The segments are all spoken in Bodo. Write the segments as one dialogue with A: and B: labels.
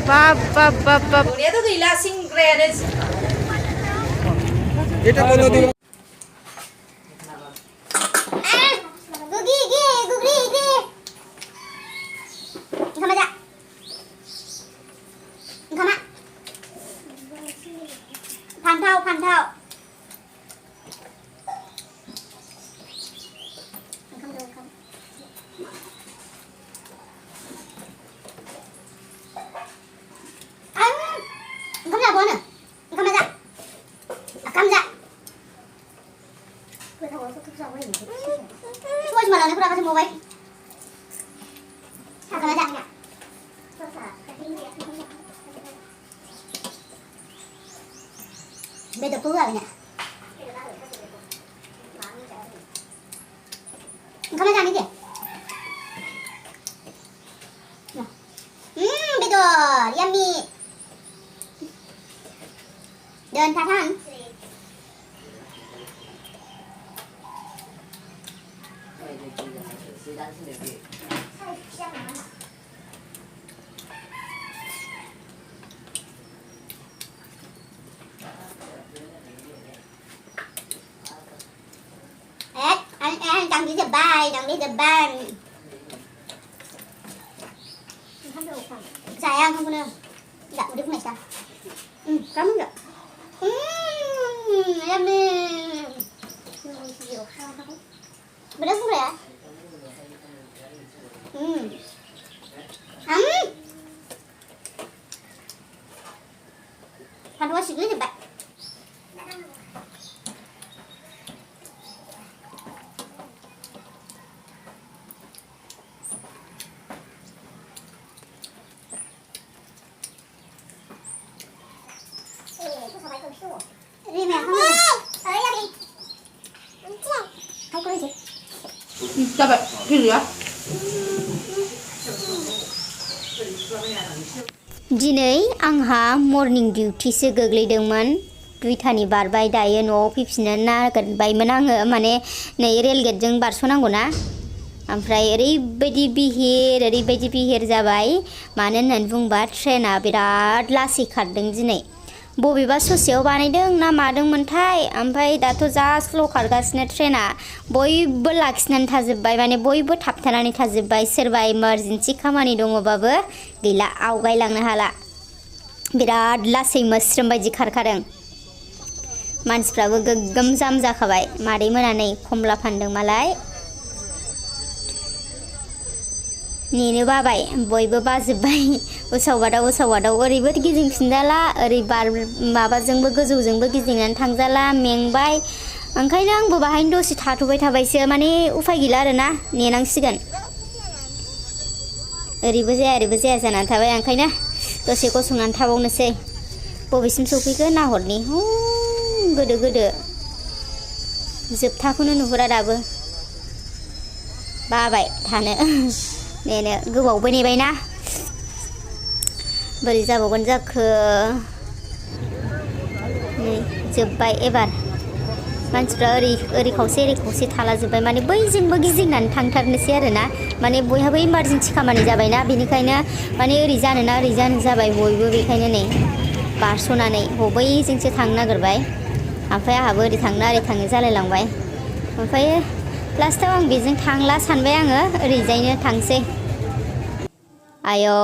A: बाब
B: Dia tuh gila sing keren.
C: এটা বলো দিও
D: Gugri. Ngkam aja. Ngkam mak. Pantau. Ngkam dulu. Ngkam ya bona. Ngkam aja. Ngkam aja. Cuma malamnya kurang kasih mau baik. Ngkam aja. Beda pula banyak. Ngkam aja nih dia. Beda, yummy. Dan tahan. Anh Jabai, sayang không nè, dạ một đứa này sao? Cắm rồi. Em đi. Bữa không rẻ. Phan hoa xịt lấy thì bạn. Đi mẹ không đi. Tới ra đi. Không có gì.
A: Jabai gitu ya.
D: Diनै आंहा मर्निं डिउटिसो गोग्लैदोंमोन 2टानि बारबाय दायो न'आव फैफिननो नागिरबायमोन आङो माने नै रेलगेटजों बारस'नांगौना ओमफ्राय ओरैबायदि बिहिर जाबाय मानो होननानै बुंबा ट्रेना बिराद लासै खारदों दिनै बबेबा ससेयाव बानायदों ना मादोंमोनथाय ओमफ्राय दाथ' जा स्ल' खारगासिनो ट्रेना बयबो लाखिनानै थाजोब्बाय माने बयबो थाबथानानै थाजोब्बाय सोरबा इमारजेन्सि खामानि दङबाबो गैला आवगायलांनो हाला बिराद लासै मोस्रोम बायदि खारखादों मानसिफ्राबो गोग्गोम जाम जाखाबाय मादै मोना नै खमला फानदों मालाय नेनो बाबाय बयबो बाजोब्बाय उसाव बादाव ओरैबो गिदिंफिनजाला ओरै बार माबाजोंबो गोजौजोंबो गिदिंनानै थांजाला मेंबाय ओंखायनो आंबो बाहायनो दसे थाथ'बाय थाबायसो माने उफाय गैला आरोना नेनांसिगोन ओरैबो जाया जानानै थाबाय ओंखायनो दसे गसंनानै थाबावनोसै बबेसिम सौफैखो नाहरनि गोदो जोबथाखौनो नुहुरा दाबो बाबाय थानो नेनो गोबावबो नेबायना बोरै जाबावगोन जाखो नै जोब्बाय एबार मानसिफ्रा ओरै खावसे थाला जोब्बाय माने बैजोंबो गिदिंनानै थांथारनोसै आरोना माने बयहाबो इमारजेन्सि खामानि जाबायना बेनिखायनो माने ओरै जानो जाबाय बयबो बेखायनो नै बारस'नानै बैजोंसो थांनो नागिरबाय ओमफ्राय आंहाबो ओरै थांनो जालायलांबाय ओमफ्राय लास्टाव आं बेजों थांला सानबाय आङो ओरैजायनो थांसै आयौ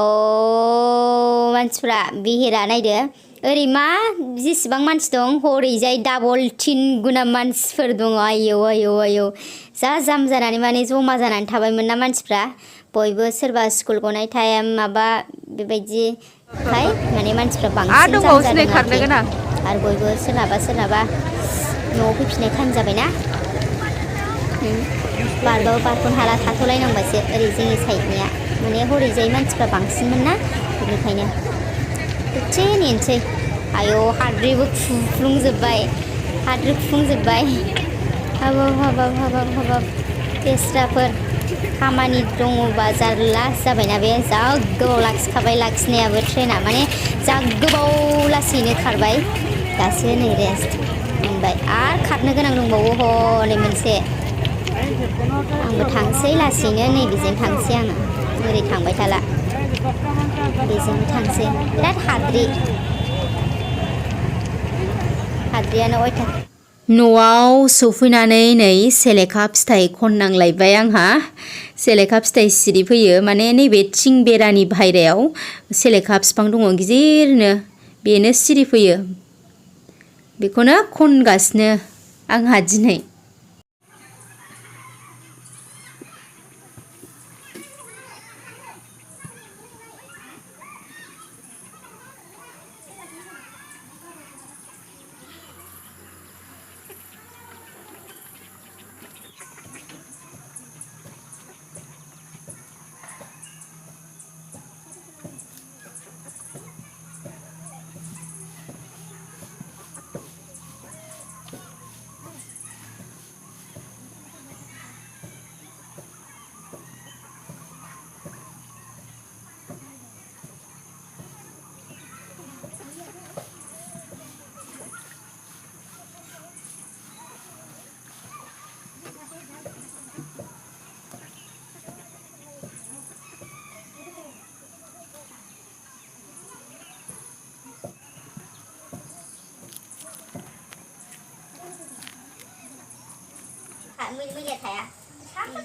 D: मानसिफ्रा बिहिरा नायदो ओरै मा जेसेबां मानसि दं हरैजाय डाबल 3 गुना मानसिफोर दङ आयौ जा जाम जानानै माने जमा जानानै थाबायमोन ना मानसिफ्रा बयबो सोरबा स्कुल गनाय टाइम माबा बेबायदिखाय माने मानसिफ्रा बांसिन जाम जादों आरो बयबो सोरनाबा न'आव फैफिननाय टाइम जाबायना बारबाबो बारख'नो हाला थाथ'लायनांबायसो ओरै जोंनि साइडनिया माने हरैजाय मानसिफ्रा बांसिनमोन ना बेनिखायनो दसे नेनोसै आयौ हाद्रिबो खुफ्लुंजोब्बाय हाबाब बेस्राफोर खामानि दङबा जारला जाबायना बे जा गोबाव लाखिखाबाय लाखिनायाबो ट्रेना माने जा गोबाव लासैनो खारबाय दासो नै रेस्ट मोनबाय आरो खारनो गोनां दंबावो हनै मोनसे आंबो थांसै लासैनो नैबेजों थांसै आङो ओरै थांबाय थाला बे जों थांसै बिराद हाद्रियानो अयथासार न'आव सौफैनानै नै सेलेखा फिथाइ खननांलायबाय आंहा सेलेखा फिथाइ सिरि फैयो माने नैबे थिं बेरानि बाहेरायाव सेलेखा बिफां दङ गिदिरनो बेनो सिरि फैयो बेखौनो खनगासिनो आंहा दिनै मैया थाया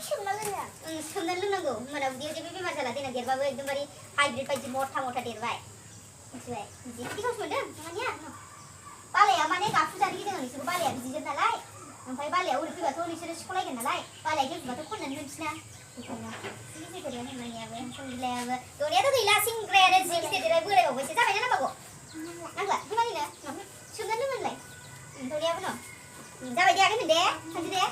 D: सोमना लोंनांगौ होमबाना उदैयाव जेबो बेमार जाला देनां देरबाबो एकदमबारे हाइब्रिद बायदि मथा देरबाय मिथिबाय बिदि गोथावसो मोनदों मानिया बालाया माने गाफुजानो गिदों आं नोंसोरखौ बालाया बिदिजोब नालाय ओमफ्राय बालाया ओरै फैबाथ' नोंसोरो सिख'लायगोन नालाय बालाया गेब्रुबाथ' खननानै मोनफिना बेखायनो जि गिदिर मानियाबो संगिलायाबो दरियाथ' गैला सिंग्रायानो जि गिदिर देरबाय बोरायबावबायसो जाबायना नांबागौ नांला बेमानिनो सोमना लोंनांलाय दरियाबो दं जाबाय दे आगै दे थांदो दे